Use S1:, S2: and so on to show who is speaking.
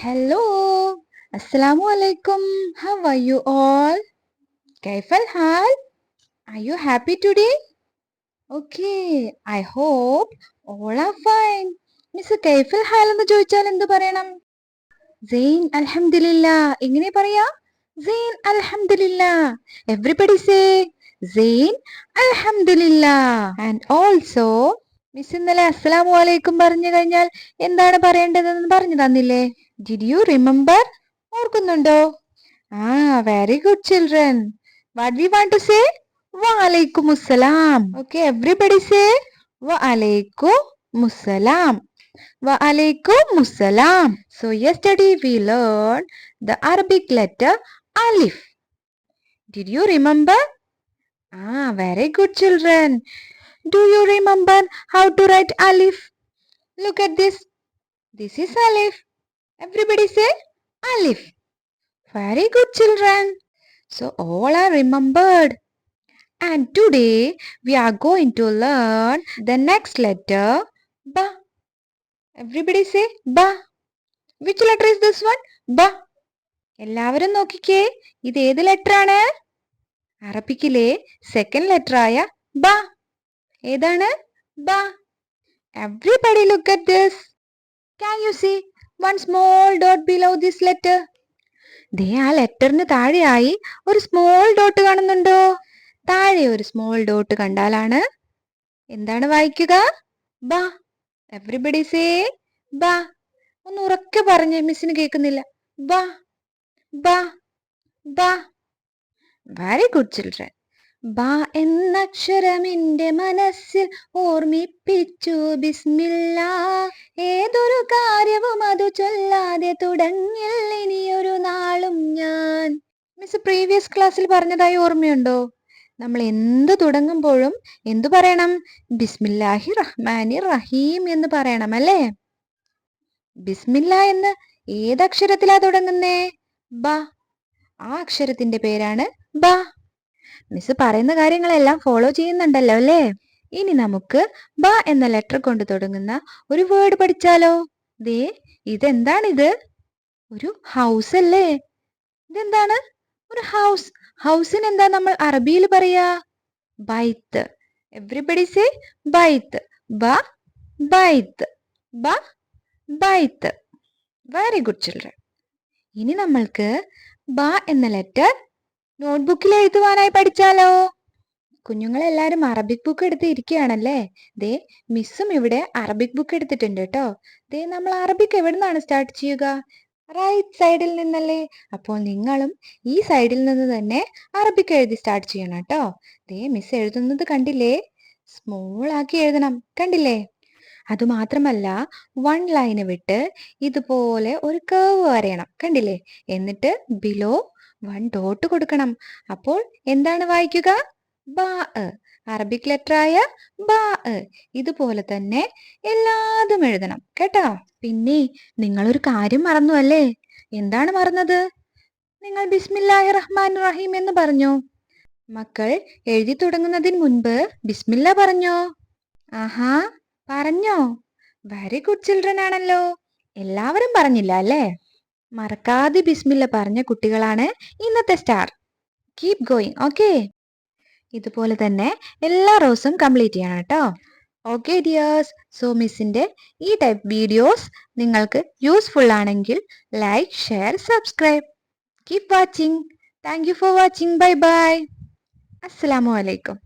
S1: Hello, Assalamu alaikum. How are you all? كيف الحال? Are you happy today? Okay, I hope all are fine. Miss കൈഫൽ ഹാൽ എന്ന് ചോദിച്ചാൽ എന്ത് പറയണം? സെയിൻ അൽഹംദുലില്ല. എങ്ങനെ പറയാ? സെയിൻ അൽഹംദുലില്ല. Everybody say സെയിൻ അൽഹംദുലില്ല. And also മിസ് ഇന്നലെ അസ്സലാമു അലൈക്കും പറഞ്ഞു കഴിഞ്ഞാൽ എന്താണ് പറയേണ്ടതെന്ന് പറഞ്ഞു തന്നില്ലേ? Did you remember? ഓർക്കുന്നുണ്ടോ? Very good children. What we want to say? വഅലൈക്കും അസ്സലാം. ഓക്കെ, എവരിബഡി സേ വഅലൈക്കും അസ്സലാം. വഅലൈക്കും അസ്സലാം. So yesterday we learned the Arabic letter alif. Did you remember? Very good children. Do you remember how to write alif? Look at this. This is alif. Everybody say alif. Very good children. So all are remembered. And today we are going to learn the next letter ba. Everybody say ba. Which letter is this one? Ba. എല്ലാവരും നോക്കിക്കേ, ഇത് ഏത് letter ആണ്? അറബിക്കിലെ second letter ആയ ബ. ഏതാണ്? ബ. Everybody look at this. Can you see one small dot below this letter? ദേ ആ ലെറ്ററിന് താഴെയായി ഒരു സ്മോൾ ഡോട്ട് കാണുന്നുണ്ടോ? താഴെ ഒരു സ്മോൾ ഡോട്ട് കണ്ടാലാണ് എന്താണ് വായിക്കുക? ബ. എവരിബഡി സേ ബ. ഒന്ന് ഉറക്കെ പറഞ്ഞേ, മിസ്സിന് കേൾക്കുന്നില്ല. ബ ബ ബ. Very good children. ബ എന്നക്ഷരം എൻ്റെ മനസ്സിൽ ഓർമ്മിപ്പിച്ചു ബിസ്മില്ല. ഏതൊരു കാര്യവും അത് ചൊല്ലാതെ തുടങ്ങില്ല ഇനിയൊരു നാളും ഞാൻ. മിസ് പ്രീവിയസ് ക്ലാസ്സിൽ പറഞ്ഞതായി ഓർമ്മയുണ്ടോ? നമ്മൾ എന്ത് തുടങ്ങുമ്പോഴും എന്തു പറയണം? ബിസ്മില്ലാഹി റഹ്മാനി റഹീം എന്ന് പറയണം അല്ലേ? ബിസ്മില്ല എന്ന് ഏതക്ഷരത്തിലാ തുടങ്ങുന്നേ? ബ. ആ അക്ഷരത്തിന്റെ പേരാണ് ബ. മിസ് പറയുന്ന കാര്യങ്ങളെല്ലാം ഫോളോ ചെയ്യുന്നുണ്ടല്ലോ അല്ലേ? ഇനി നമുക്ക് ബ എന്ന ലെറ്റർ കൊണ്ട് തുടങ്ങുന്ന ഒരു വേർഡ് പഠിച്ചാലോ? ദേ ഇതെന്താണിത്? ഒരു ഹൗസ് അല്ലേ? ഇതെന്താണ്? ഒരു ഹൗസ്. ഹൗസിന് എന്താ നമ്മൾ അറബിയിൽ പറയാ? ബൈത്ത്. എവരിബഡി സേ ബൈത്ത്. ബ ബൈത്ത്. ബ ബൈത്ത്. Very good children. ഇനി നമ്മൾക്ക് ബ എന്ന ലെറ്റർ നോട്ട്ബുക്കിൽ എഴുതുവാനായി പഠിച്ചാലോ? കുഞ്ഞുങ്ങളെല്ലാരും അറബിക് ബുക്ക് എടുത്ത് ഇരിക്കുകയാണല്ലേ? ദേ മിസ്സും ഇവിടെ അറബിക് ബുക്ക് എടുത്തിട്ടുണ്ട് കേട്ടോ. ദേ നമ്മൾ അറബിക് എവിടെ നിന്നാണ് സ്റ്റാർട്ട് ചെയ്യുക? റൈറ്റ് സൈഡിൽ നിന്നല്ലേ? അപ്പോൾ നിങ്ങളും ഈ സൈഡിൽ നിന്ന് തന്നെ അറബിക് എഴുതി സ്റ്റാർട്ട് ചെയ്യണം കേട്ടോ. ദേ മിസ് എഴുതുന്നത് കണ്ടില്ലേ? സ്മോൾ ആക്കി എഴുതണം, കണ്ടില്ലേ? അതുമാത്രമല്ല, വൺ ലൈന് വിട്ട് ഇതുപോലെ ഒരു കേവ് വരയണം, കണ്ടില്ലേ? എന്നിട്ട് ബിലോ വൺ ഡോട്ട് കൊടുക്കണം. അപ്പോൾ എന്താണ് വായിക്കുക? ബാ. അറബിക് ലെറ്റർ ആയ ബാ. ഇതുപോലെ തന്നെ എല്ലാതും എഴുതണം കേട്ടോ. പിന്നെ നിങ്ങളൊരു കാര്യം മറന്നു അല്ലേ? എന്താണ് മറന്നത്? നിങ്ങൾ ബിസ്മില്ലാഹി റഹ്മാൻ റഹീം എന്ന് പറഞ്ഞു. മക്കൾ എഴുതി തുടങ്ങുന്നതിന് മുൻപ് ബിസ്മില്ല പറഞ്ഞോ? ആഹാ, പറഞ്ഞോ? വെരി ഗുഡ് ചിൽഡ്രൻ ആണല്ലോ. എല്ലാവരും പറഞ്ഞില്ല അല്ലേ? മറക്കാതെ ബിസ്മില്ല പറഞ്ഞ കുട്ടികളാണ് ഇന്നത്തെ സ്റ്റാർ. Keep going. ഓക്കെ, ഇതുപോലെ തന്നെ എല്ലാ റോസും കംപ്ലീറ്റ് ചെയ്യണം കേട്ടോ. Okay dears. സോ മിസ്സിൻ്റെ ഈ ടൈപ്പ് വീഡിയോസ് നിങ്ങൾക്ക് യൂസ്ഫുൾ ആണെങ്കിൽ like, share, subscribe. Keep watching. Thank you for watching. Bye bye. അസ്സലാമു അലൈക്കും.